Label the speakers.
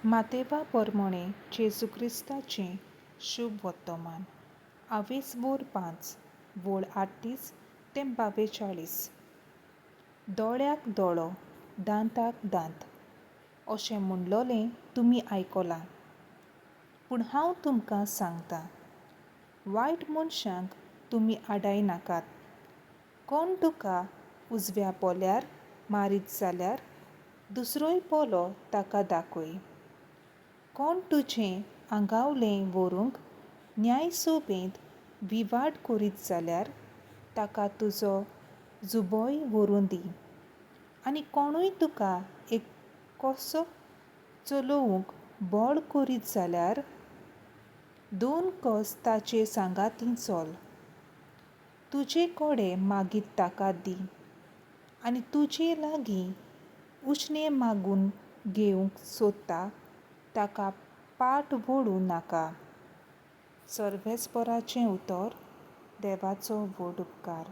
Speaker 1: मातेवा परमणे जेजू क्रिस्ताचें शुभ वर्तमान 22:5 वोळ 38 ते 42. दोळ्याक दोळो दांताक दांत अशें म्हणलोलें तुमी आयकलां. पूण हांव तुमकां सांगतां, वायट मनशांक तुमी आडायनाकात. कोण तुका उजव्या पोल्यार मारीत जाल्यार दुसरोय पोलो ताका दाखय. कोण तुजें आंगावलें व्हरूंक न्यायसोबेंत विवाद करीत जाल्यार ताका तुजो जुबोय व्हरून दी. आनी कोणूय तुका एक कोसो चलोवंक बोड करीत जाल्यार 2 कोस ताचे सांगाती चल. तुजे कोडे मागीत ताका दी आनी तुजे लागीं उश्णें मागून घेवंक सोदता ताका पाट वळूं नाका. सर्वेस्पराचें उतर. देवाचो व्हड उपकार.